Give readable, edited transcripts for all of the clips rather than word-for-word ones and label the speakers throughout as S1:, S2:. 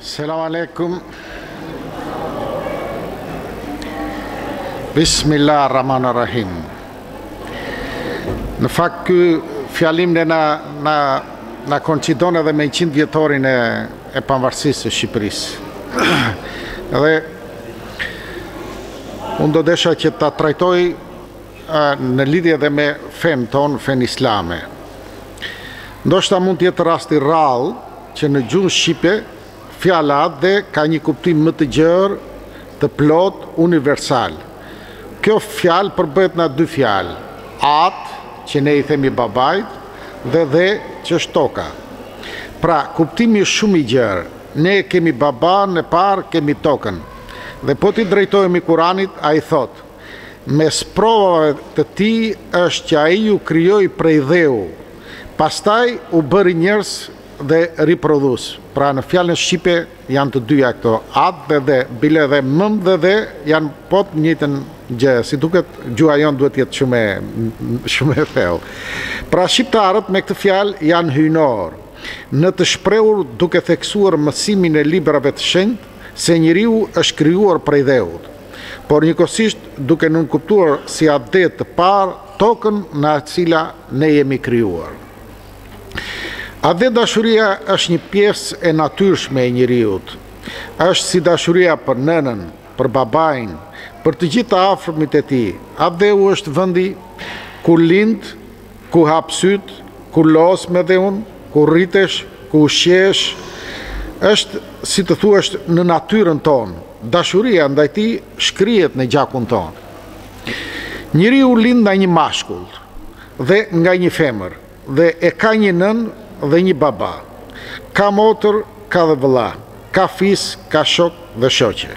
S1: Selam aleikum. Bismillahirrahmanirrahim. Në fakt ky fjalim na koincidon edhe me 100 vjetorin e pavarësisë së Shqipërisë. Edhe unë do desha që ta trajtoj në lidhje dhe me fen ton, fen islame. Ndoshta mund të jetë rasti rrallë që në gjuhën shqipe fjala dhe ka një kuptim më të gjerë, të plot, universal. Kjo fjalë përbëhet nga dy fjalë, atë që ne i themi babait dhe që është toka. Pra, kuptimi është shumë i gjerë. Ne kemi baban, e parë kemi tokën. Dhe po t'i drejtojmë Kuranit, ai thot: mes provave të tij është që ai ju krijoi prej dheu, pastaj u bëri njerëz dhe riprodhues. Pra në fjalën shqipe janë të dyja këto, atë dhe bile dhe mëm dhe janë po të njëjtën gjë. Si duket gjuha jon duhet të jetë shumë e thellë. Pra shqiptarët me këtë fjalë janë hyjnor në të shprehur duke theksuar mësimin e librave të shenjtë se njeriu është krijuar prej dheut, por njëkohësisht duke nënkuptuar si atë të parë tokën në atë cila ne jemi krijuar. A dhe dashuria është një pjesë e natyrshme e njeriut. Është si dashuria për nënën, për babain, për të gjitha afërmit e tij. A dhe u është vendi ku lind, ku hap syt, ku los me dheun, ku rritesh, ku ushqesh. Është si të thuash në natyrën tonë. Dashuria ndaj tij shkrihet në gjakun tonë. Njeriu lind nga një mashkull dhe nga një femër dhe e ka një nën dhe një baba, ka motër, ka dhe vëlla, ka fis, ka shok dhe shoqe.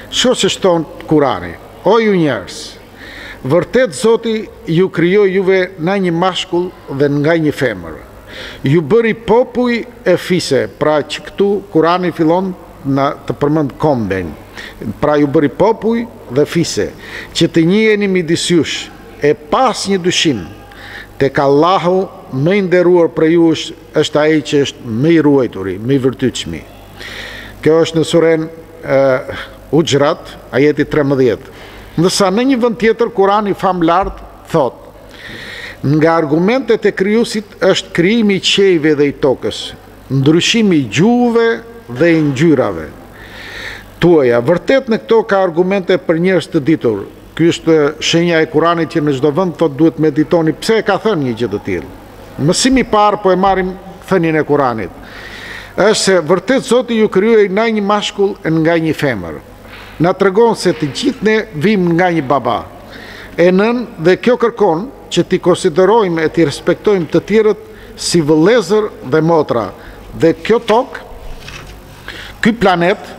S1: Shoqe shton Kurani: o ju njerëz, vërtet Zoti ju krijoi juve nga një mashkull dhe nga një femër. Ju bëri popull e fise, pra që këtu Kurani fillon të përmend komben. Pra ju bëri popull dhe fise, që të njiheni midis jush, e pas një dyshim, tek Allahu më i nderuar për ju është ai që është më i ruajturi, më i vërtetshmi. Kjo është në suren Huxrat, ajeti 13. Ndërsa në një vend tjetër Kurani famlart thot: nga argumentet e krijuesit është krijimi i qiejve dhe i tokës, ndryshimi i gjuhëve dhe i ngjyrave tuaja. Vërtet në këto ka argumente për njerëz të ditur. Ky është shenja e Kuranit që në çdo vend thot duhet meditoni pse e ka thënë një gjë të tillë. Mësimi i parë po e marrim thënien e Kuranit. Është se vërtet Zoti ju krijoi nga një mashkull e nga një femër. Na tregon se të gjithë ne vim nga një baba e nën, dhe kjo kërkon që t'i konsiderojmë e t'i respektojmë të tjerët si vëllezër dhe motra. Dhe kjo tokë, ky planet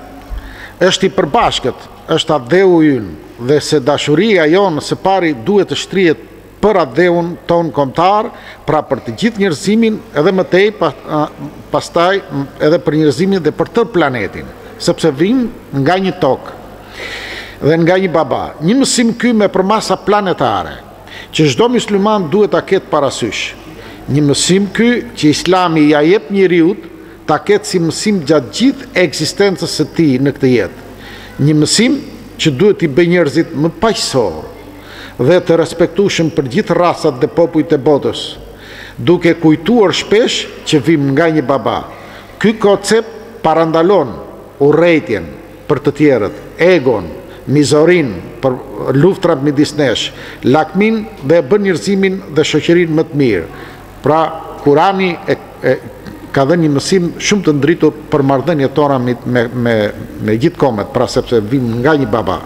S1: është i përbashkët, është atë dheu ynë, dhe se dashuria jonë së pari duhet të shtrihet për atë dheun ton kombëtar, pra për të gjithë njerëzimin, edhe më tej pastaj edhe për njerëzimin dhe për tërë planetin, sepse vijnë nga një tokë dhe nga një baba. Një mësim ky me përmasa planetare që çdo musliman duhet ta ketë parasysh. Një mësim ky që Islami ja jep njeriut ta ketë si mësim gjatë gjithë ekzistencës së tij në këtë jetë. Një mësim që duhet i bëjë njerëzit më paqësor dhe të respektueshëm për gjithë rasat dhe popujt e botës, duke kujtuar shpesh që vim nga një baba. Ky koncept parandalon urrejtjen për të tjerët, egon, mizorin për luftrat midis nesh, lakmin dhe bën njerëzimin dhe shoqërinë më të mirë. Pra Kurani ka dhënë një mësim shumë të ndritur për marrëdhëniet tona me gjithë komet, pra sepse vim nga një baba.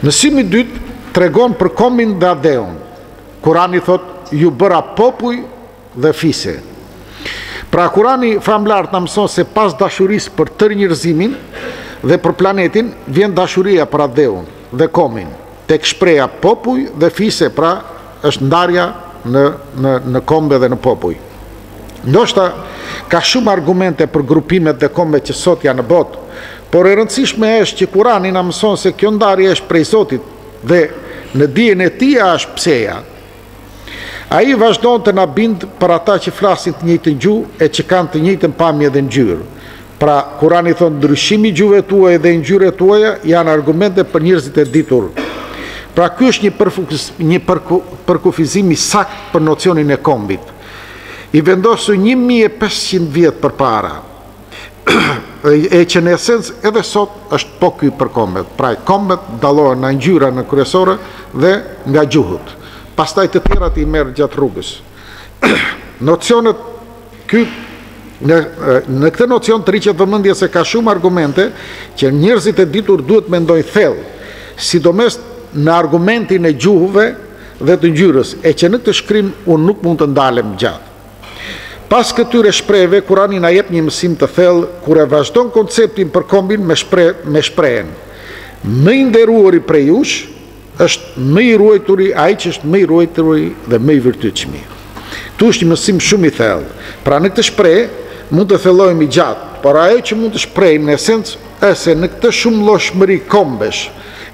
S1: Mësimi i dytë tregon për kombin dhe adheun. Kurani thot: ju bëra popull dhe fise. Pra Kurani famlart na mëson se pas dashurisë për tërë njerëzimin dhe për planetin vjen dashuria për adheun dhe kombin. Tek shpreha popull dhe fise, pra është ndarja në kombe dhe në popull. Ndoshta ka shumë argumente për grupimet dhe kombet që sot janë në botë, por e rëndësishme është që Kurani na mëson se kjo ndarje është prej Zotit dhe në dijen e tij është pseja. Ai vazhdon të na bind për ata që flasin të njëjtën gjuhë e që kanë të njëjtën pamje dhe ngjyrë. Pra, Kurani thonë ndryshimi i gjuhëve tuaja dhe ngjyrat tuaja janë argumente për njerëzit e ditur. Pra ky është një përkufizim i sakt për nocionin e kombit. I vendosur 1500 vjet përpara. E që në esencë edhe sot është po ky për kombet. Pra kombet dallohen nga ngjyra në kryesore dhe nga gjuhët. Pastaj të tjerat i merr gjatë rrugës. Nocionet në këtë nocion të riqet vëmendje se ka shumë argumente që njerëzit e ditur duhet mendojnë thellë, sidomos në argumentin e gjuhëve dhe të ngjyrës, e që në këtë shkrim unë nuk mund të ndalem gjatë. Pas këtyre shprehjeve, Kurani na jep një mësim të thellë kur e vazhdon konceptin për kombin me shprehen. Më i nderuari prej jush është më i ruajturi ai që është më i ruajturi dhe më i virtytshëm. Tu është një mësim shumë i thellë. Pra në këtë shprehje mund të thellojmë gjatë, por ajo që mund të shprehim në esencë është se në këtë shumë llojshmëri kombesh,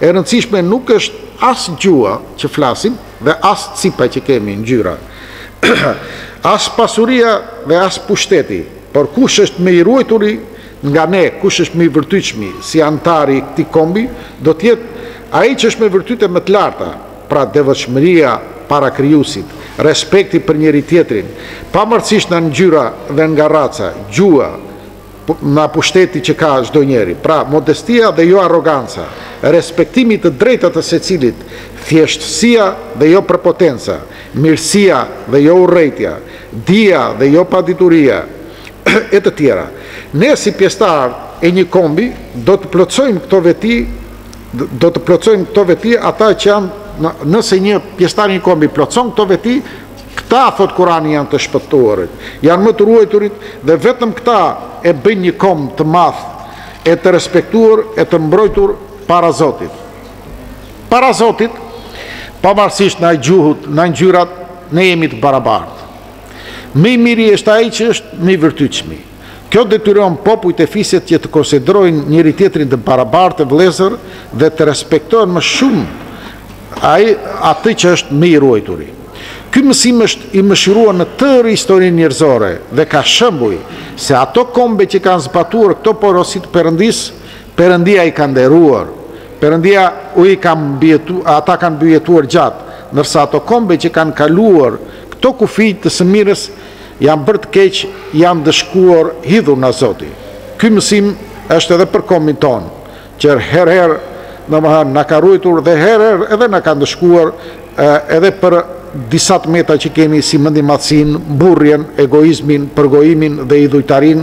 S1: e rëndësishme nuk është as gjua që flasim dhe as cipa që kemi ngjyra. As pasuria dhe as pushteti, por kush është më i ruajturi nga ne, kush është më i virtytshëm si antari i këtij kombi, do të jetë ai që është me virtyte më të larta, pra devotshmëria para krijuesit, respekti për njëri tjetrin, pavarësisht nga ngjyra dhe nga raca, gjua, nga pushteti që ka çdo njeri. Pra modestia dhe jo arroganca, respektimi të drejtat të secilit, thjeshtësia dhe jo prepotenca, mirësia dhe jo urrejtja, dija dhe jo padituria, e të tjera. Ne si pjesëtar e një kombi do të plotësojmë këto veti, ata që janë, nëse një pjesëtar i një kombi plotëson këto veti, këta, thot Kurani, janë të shpëtuarit, janë më të ruajturit dhe vetëm këta e bëjnë një komb të madh, e të respektuar, e të mbrojtur para Zotit. Para Zotit, pavarësisht nga gjuhët, nga ngjyrat, ne jemi të barabartë. Më i miri është ai që është më i virtytshëm. Kjo detyron popujt e fiset që të konsiderojnë njëri tjetrin të barabartë, të vëllezër dhe të respektojnë më shumë atë që është më i ruajturi. Ky mësim është i mëshiruar në tërë historinë njerëzore dhe ka shembuj se ato kombe që kanë zbatuar këto porosi të Perëndis, Perëndia i ka nderuar. Perëndia ata kanë mbijetuar gjatë, ndërsa ato kombe që kanë kaluar këto kufi të sëmirës janë bërë të keq, janë dëshkuar hidhur nga Zoti. Ky mësim është edhe për kombin ton, që herë na ka ruajtur dhe herë edhe na ka dëshkuar edhe për disa të meta që kemi si mendimadhsinë, burrjen, egoizmin, përgojimin dhe idhujtarin,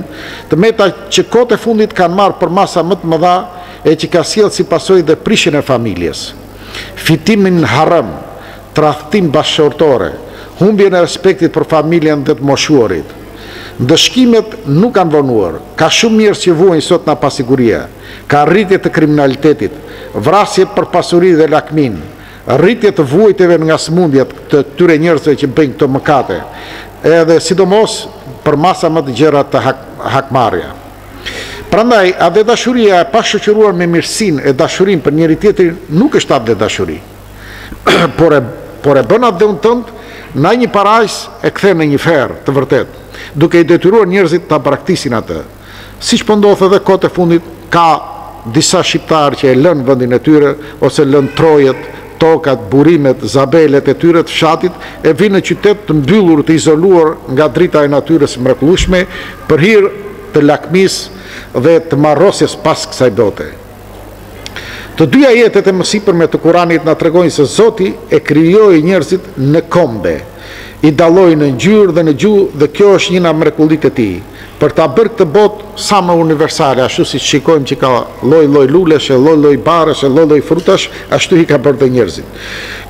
S1: të meta që kohët e fundit kanë marrë për masa më të mëdha e që ka sjellë si pasojë dhe prishjen e familjes, fitimin haram, tradhtim bashkëtorë, humbjen e respektit për familjen dhe të moshuarit. Dëshkimet nuk kanë vonuar, ka shumë njerëz që vuajnë sot nga pasiguria, ka rritje të kriminalitetit, vrasje për pasuri dhe lakmin, rritje të vuajtjeve nga sëmundjet të tyre njerëzve që bëjnë këto mëkate, edhe sidomos për masa më të gjera të hakmarrja. Prandaj, atë dashuria e pashoqëruar me mirësinë e dashurinë për njëri tjetrin nuk është atë dashuri, por e bën atë dhun tënd në një parajs e kthen në një ferr të vërtet, duke i detyruar njerëzit ta braktisin atë. Siç po ndodh edhe kohët e fundit, ka disa shqiptarë që e lënë vendin e tyre ose lënë trojet, tokat, burimet, zabelet e tyre të fshatit e vinë në qytet të mbyllur, të izoluar nga drita e natyrës mrekullueshme për hir të lakmisë dhe të marrosjes pas kësaj bote. Të dyja jetet e mësipërme të Kuranit na tregojnë se Zoti e krijoi njerëzit në kombe, i dalloi në ngjyrë dhe në gjuhë dhe kjo është një nga mrekullitë e tij. Për ta bërë këtë botë sa më universale, ashtu si shikojmë që ka lloj-lloj lulesh, lloj-lloj barësh, lloj-lloj frutash, ashtu i ka bërë dhe njerëzit.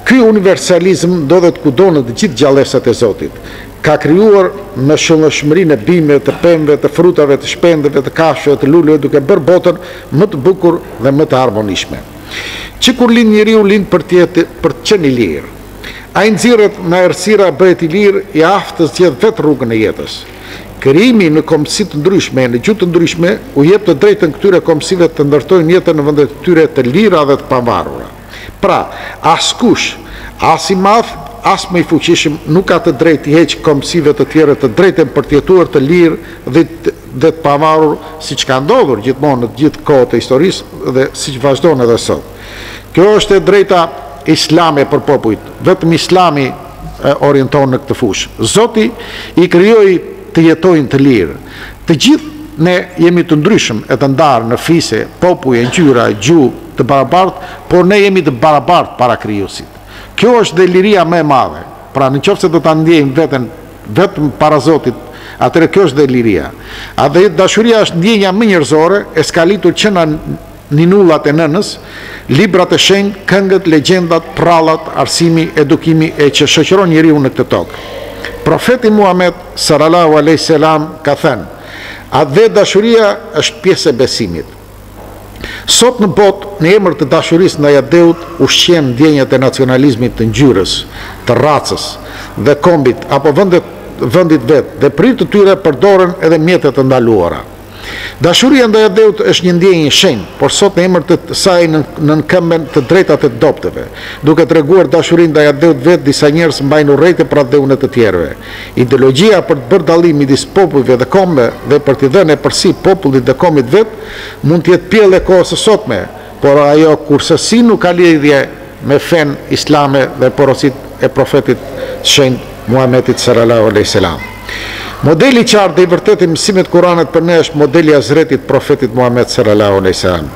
S1: Ky universalizëm ndodhet kudo në të gjithë gjallësat e Zotit. Ka krijuar me shëndetshmërinë e bimëve, të pemëve, të frutave, të shpendëve, të kafshëve, të luleve, duke bërë botën më të bukur dhe më të harmonishme. Që kur lind njeriu lind për të qenë i lirë. Ai nxirret nga errësira bëhet i lirë, i aftë të zgjedh vetë rrugën e jetës. Krijimi në kombësi të ndryshme, në gjuhë të ndryshme, u jep të drejtën këtyre kombësive të ndërtojnë jetën në vende të tyre të lira dhe të pavarura. Pra, askush, as i madh, as më i fuqishëm nuk ka të drejtë i heq kombësive të tjera të drejtën për të jetuar të lirë dhe dhe të pavarur, siç ka ndodhur gjithmonë në gjithë kohët e historisë dhe siç vazhdon edhe sot. Kjo është e drejta islame për popujt, vetëm Islami orienton në këtë fushë. Zoti i krijoi të jetojnë të lirë. Të gjithë ne jemi të ndryshëm e të ndarë në fise, popuj, ngjyra, gjuhë, të barabartë, por ne jemi të barabartë para krijuesit. Kjo është dhe liria më e madhe. Pra nëse do ta ndjejmë veten vetëm para Zotit, atëherë kjo është dhe liria. A dhe dashuria është ndjenja më njerëzore, e skalitur që në ninullat e nënës, librat e shenjtë, këngët, legjendat, prallat, arsimi, edukimi e që shoqëron njeriu në këtë tokë. Profeti Muhammed sallallahu alaihi wasallam ka thënë: "A dhe dashuria është pjesë e besimit." Sot në botë, në emër të dashurisë ndaj Allahut, ushqen ndjenjat e nacionalizmit të ngjyrës, të racës dhe kombit apo vendit vet, dhe prit të tyre përdoren edhe mjete të ndaluara. Dashuria ndaj Allahut është një ndjenjë e shenjtë, por sot në emër të saj nënkëmben të drejtat e dobtëve. Duke treguar dashurinë ndaj Allahut vet, disa njerëz mbajnë urrejtje për Allahun e të tjerëve. Ideologjia për të bërë dallim midis popujve dhe kombëve dhe për t'i dhënë përsi popullit dhe kombit vet mund të jetë pjellë e kohës së sotme, por ajo kurse nuk ka lidhje me fen islame dhe porosit e profetit shenjtë Muhamedit sallallahu alaihi wasallam. Modeli i qartë dhe i vërtetë i mësimit Kuranit për ne është modeli i Hazretit Profetit Muhammed sallallahu alaihi wasallam.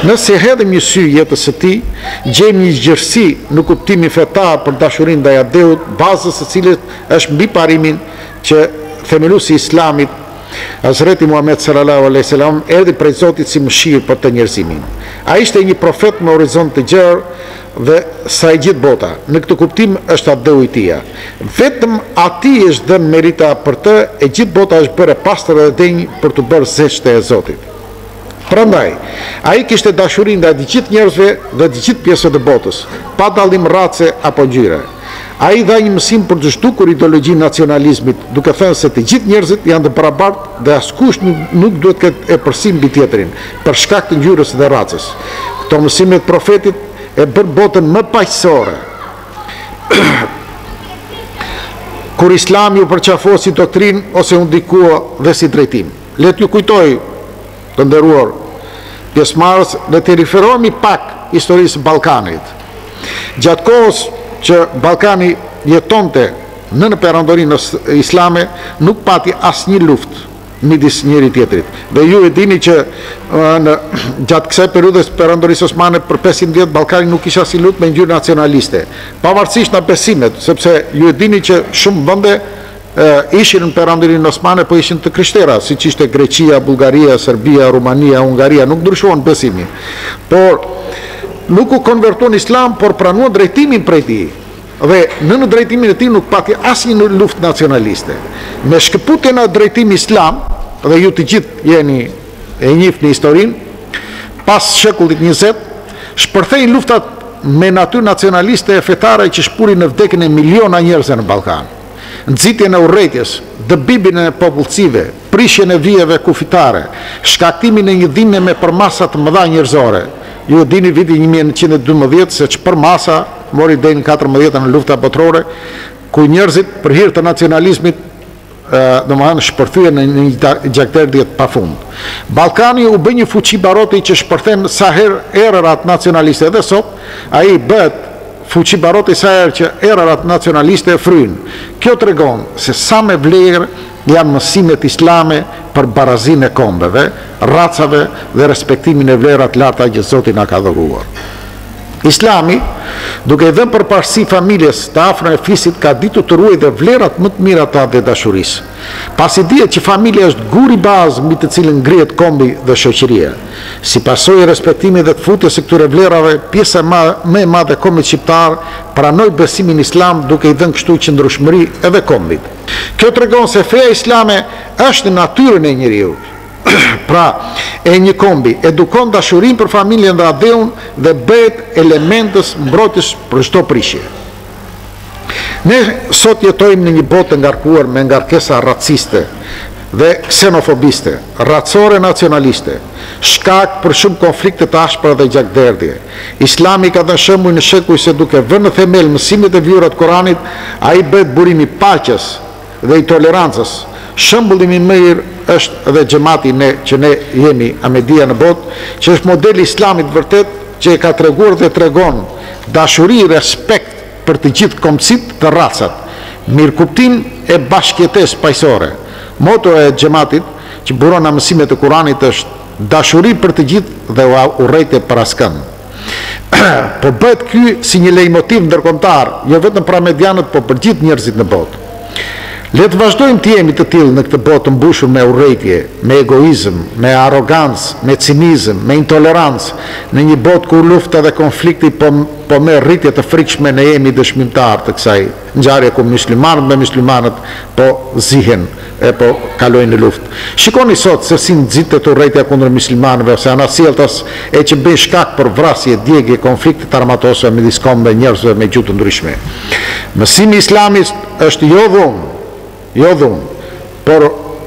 S1: Nëse hedhim një sy jetës së tij, gjejmë një gjërësi në kuptimin fetar për dashurinë ndaj Allahut, bazës së cilës është mbi parimin që themeluesi i Islamit, Hazreti Muhammed sallallahu alaihi wasallam, erdhi prej Zotit si mëshirë për të njerëzimin. Ai ishte një profet me horizont të gjerë dhe sa i gjithë bota. Në këtë kuptim është Allahu i tij. Vetëm atij është dhënë merita për të, e gjithë bota është bërë pastër dhe denjë për të bërë zeqte e Zotit. Prandaj, ai kishte dashuri ndaj të gjithë njerëzve dhe të gjithë pjesëve të botës, pa dallim race apo ngjyre. Ai dha një mësim për të zhdukur ideologjinë nacionalizmit, duke thënë se të gjithë njerëzit janë të barabartë dhe askush nuk duhet të ketë epërsim mbi tjetrin për shkak të ngjyrës dhe racës. Këto mësime të profetit e bërë botën më paqësore. Kur Islami u përqafua si doktrinë ose u ndikua dhe si drejtim. Le t'ju kujtoj, të nderuar pjesëmarrës, dhe të riferohemi pak historisë së Ballkanit. Gjatë kohës që Ballkani jetonte në perandorinë islame, nuk pati asnjë luftë midis njëri tjetrit. Dhe ju e dini që gjatë kësaj periudhës perandorisë osmane për 500 vjet Ballkani nuk kisha si luftë me ngjyrë nacionaliste, pavarësisht nga besimet, sepse ju e dini që shumë vende ishin në perandorinë osmane, po ishin të krishtera, siç ishte Greqia, Bullgaria, Serbia, Rumania, Hungaria, nuk ndryshuan besimin. Por nuk u konvertuan islam, por pranuan drejtimin prej tij. Dhe në drejtimin e tij nuk pati asnjë luftë nacionaliste. Me shkëputjen e drejtimit islam, dhe ju të gjithë jeni e njihni historinë, pas shekullit 20, shpërthejnë luftat me natyrë nacionaliste e fetare që shpurin në vdekjen e miliona njerëzve në Ballkan. Nxitjen e urrejtjes, dëbimin e popullsive, prishjen e vijeve kufitare, shkaktimin e një dhimbje me përmasa të mëdha njerëzore. Ju dini vitin 1912 se ç'për masa mori deri në 14 në lufta botërore, ku njerëzit për hir të nacionalizmit domethënë shpërthyen në një gjakderdhje të pafund. Ballkani u bë një fuqi baroti që shpërthen sa herë errat nacionaliste, edhe sot ai bëhet fuqi baroti sa herë që errat nacionaliste e fryn. Kjo tregon se sa me vlerë janë mësimet islame për barazinë e kombeve, racave dhe respektimin e vlerat larta që Zoti na ka dhuruar. Islami, duke i dhënë përparësi familjes të afërm e fisit, ka ditur të ruajë dhe vlerat më të mira të dhe dashurisë. Pasi dihet që familja është guri bazë mbi të cilën ngrihet kombi dhe shoqëria. Si pasojë e respektimit dhe të futjes së këtyre vlerave, pjesa më e madhe e kombit shqiptar pranoi besimin islam, duke i dhënë kështu qëndrueshmëri edhe kombit. Kjo tregon se feja islame është në natyrën e njeriu. Pra, e një kombi edukon dashurinë për familjen dhe Allahun dhe bëhet elementës mbrojtës për çdo prishje. Ne sot jetojmë në një botë të ngarkuar me ngarkesa raciste dhe ksenofobiste, racore nacionaliste, shkak për shumë konflikte të ashpra dhe gjakderdhje. Islami ka dhënë shembull në shekuj se duke vënë në themel mësimet e vjurat Kuranit, ai bëhet burimi i paqes dhe i tolerancës, Shembulli më i mirë është edhe xhamati që ne jemi Ahmedia në botë, që është modeli islamit vërtet, që e ka treguar dhe tregon dashuri, respekt për të gjithë kombësit të racat, mirëkuptim e bashkëjetesë paqësore. Moto e xhamatit që buron në mësimet e Kuranit është dashuri për të gjithë dhe urrejtje për askën. Po bëhet ky si një leitmotiv ndërkombëtar, jo vetëm për medianët, po për gjithë njerëzit në botë. Le të vazhdojmë të jemi të tillë në këtë botë të mbushur me urrejtje, me egoizëm, me arrogancë, me cinizëm, me intolerancë, në një botë ku lufta dhe konflikti po me rritje të frikshme, ne jemi dëshmitar të kësaj ngjarje ku muslimanët me muslimanët po zihen e po kalojnë në luftë. Shikoni sot se si nxitet urrejtja kundër muslimanëve ose anasjelltas e që bën shkak për vrasje, djegje, konflikte të armatosura midis kombëve njerëzve me gjuhë të ndryshme. Mësimi islamit është jo dhunë, por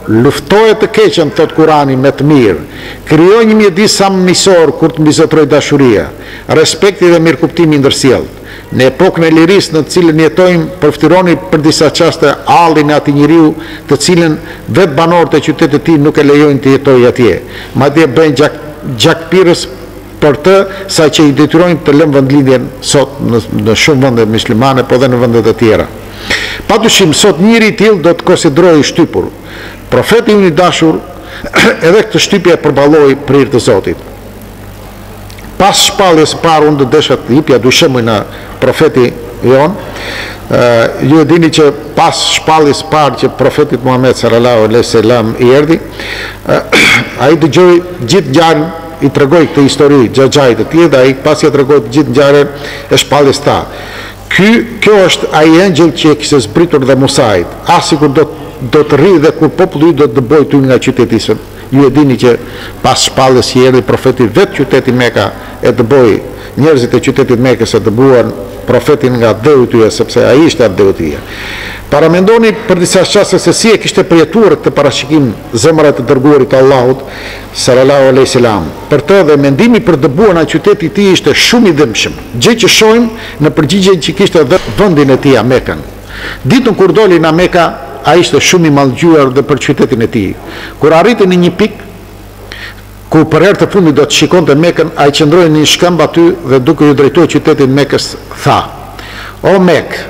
S1: luftoje të keqen, thot Kurani, me të mirë, krijoj një mjedis sa mësor kur të mbizotroj dashuria, respekti dhe mirëkuptimi ndërsjellët. Në epokën e lirisë në të cilën jetojmë, përftironi për disa çaste hallin e atij njeriu të cilën vetë banorët e qytetit të tij nuk e lejojnë të jetojë atje. Madje bëjnë gjakpirës për të, sa që i detyrojnë të lënë vendlindjen sot në shumë vende muslimane, po dhe në vendet e tjera. Padyshim, sot njëri i tillë do të konsiderohej shtypur. Profeti i dashur edhe këtë shtypje e përballoi për hir të Zotit. Pas shpalljes së parë, unë do desha të jepja dy shembuj në profeti jon. Ju e dini që pas shpalljes së parë që profetit Muhammed sallallahu alaihi wasallam i erdhi, ai dëgjoi gjithë ngjarjen, i tregoi këtë histori xhaxhait të tillë, ai pasi ia tregoi gjithë ngjarjen e shpalljes së parë. Kjo është ai engjëll që e kishte zbritur dhe Musait, asikur do të rri dhe kur populli do të dëbojë ty nga qyteti. Ju e dini që pas shpalljes që erdhi profeti vetë qyteti Mekka e dëboi, njerëzit e qytetit Mekës e dëbuan profetin nga deu i tyre, sepse ai ishte deu i tyre. Paramendoni për disa çaste se si e kishte përjetuar këtë parashikim zemra e të dërguarit të Allahut sallallahu alaihi wasallam. Për të dhe mendimi për dëbuar nga qyteti i tij ishte shumë i dëmshëm. Gjë që shohim në përgjigjen që kishte dhe vendin e tij Mekën. Ditën kur doli në Mekka, ai ishte shumë i mallgjuar dhe për qytetin e tij. Kur arriti në një pikë ku për herë të fundit do të shikonte Mekën, ai qëndroi në një shkëmb aty dhe duke u drejtuar qytetit Mekës tha: "O Mekë,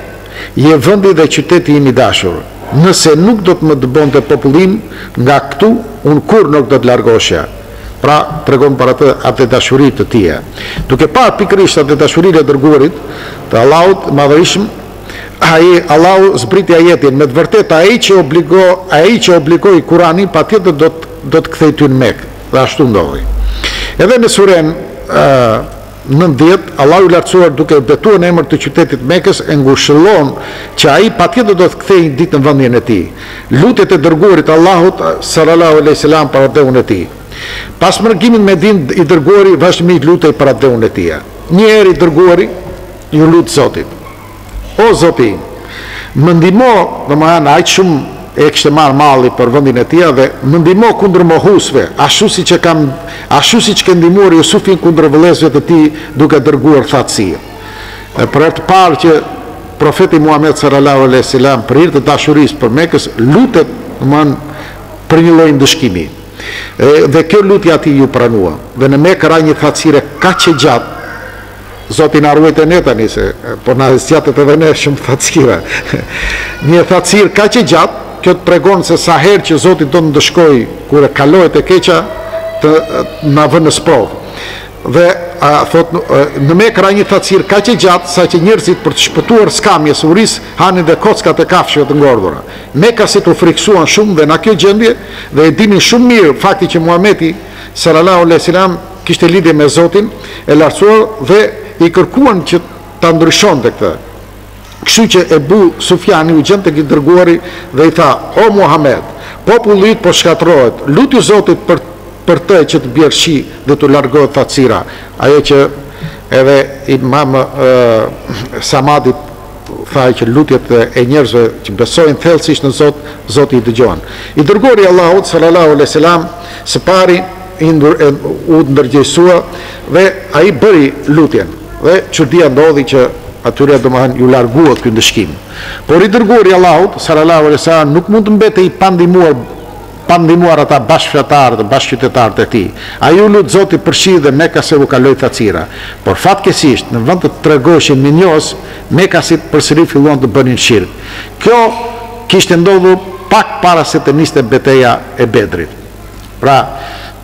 S1: je vendi dhe qyteti im i dashur. Nëse nuk do të më dëbonte popullin nga këtu, unë kur nuk do të largohesha." Pra, tregon për atë dashuri të tij. Duke parë pikërisht atë dashurinë e dërguarit të Allahut madhërisëm, Allahu zbriti ajetin, me të vërtetë ai që obligoi Kurani patjetër do të kthej ty në Mekë. Dhe ashtu ndodhi. Edhe në suren 90, Allahu i lartësuar duke betuar në emër të qytetit Mekës e ngushëllon që ai patjetër do të kthejë ditën në vendin e tij. Lutjet e dërguarit Allahut sallallahu alaihi wasallam për dheun e tij. Pas mërgimit me din i dërguari vazhdimisht lutej për dheun e tij. Një herë i dërguari ju lut Zotit: "O Zoti, më ndihmo, domethënë aq shumë e kishte marrë malli për vendin e tij dhe më ndihmo kundër mohusve, ashtu siç ke ndihmuar Jusufin kundër vëllezërve të tij duke dërguar thatësi." Për të parë që profeti Muhammed sallallahu alaihi wasallam për hir të dashurisë për Mekës lutet për një lloj ndëshkimi. Dhe kjo lutje atij ju pranua. Dhe në Mekë ra një thatësire kaq e gjatë. Zoti na ruajt e ne tani se po na zgjatet edhe ne shumë thatësira. Një thatësirë kaq e gjatë. Kjo të pregon se sa herë që Zoti do të ndëshkoj kur e kalohet e keqa të na vënë në sprovë. Dhe thot në Mekë ra një thatësirë kaq e gjatë sa që njerëzit për të shpëtuar skamjes uris hanin dhe kockat e kafshëve të ngordhura. Mekasit u friksuan shumë dhe në kjo gjendje dhe e dinin shumë mirë fakti që Muhamedi sallallahu alaihi wasallam kishte lidhje me Zotin e lartësuar dhe i kërkuan që ta ndryshonte këtë. Kështu që Ebu Sufjani u gjente tek i dërguari dhe i tha: "O Muhammed, populli yt po shkatërrohet. Lutju Zotit për të që të bjerë shi dhe të largohet thatësira." Ajo që edhe Imam Samadi tha që lutjet e njerëzve që besojnë thellësisht në Zot, Zoti i dëgjon. I dërguari Allahut sallallahu alaihi wasallam së pari u ndërgjegjësua dhe ai bëri lutjen. Dhe çudia ndodhi që atyre domethënë ju larguat ky ndëshkim. Por i dërguari i Allahut sallallahu alaihi wasallam nuk mund të mbetej pa ndihmuar ata bashkëfjatarët, bashkëqytetarët e tij. Ai u lut Zoti përfshi dhe Mekka se u kaloi thacira. Por fatkeqësisht në vend të tregoheshin minjos, Mekasit përsëri filluan të bënin shirk. Kjo kishte ndodhur pak para se të niste betejë e Bedrit. Pra,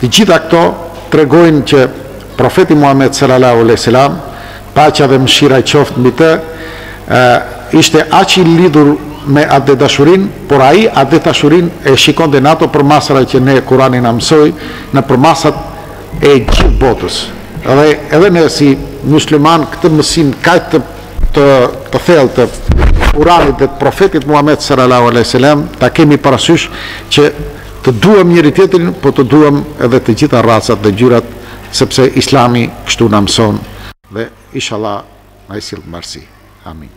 S1: të gjitha këto tregojnë që profeti Muhammed sallallahu alaihi wasallam, paqja dhe mëshira i qoftë mbi të, ishte aq i lidhur me atë dashurin, por ai atë dashurin e shikonte në ato përmasra që ne Kurani na mësoi, në përmasat e gjithë botës. Edhe ne si musliman këtë mësim kaq të thellë të Kuranit dhe të profetit Muhammed sallallahu alaihi wasallam ta kemi parasysh që të duam njëri tjetrin, po të duam edhe të gjitha racat dhe gjyrat, sepse Islami kështu na mëson dhe inshallah na i sill marsi. Amin.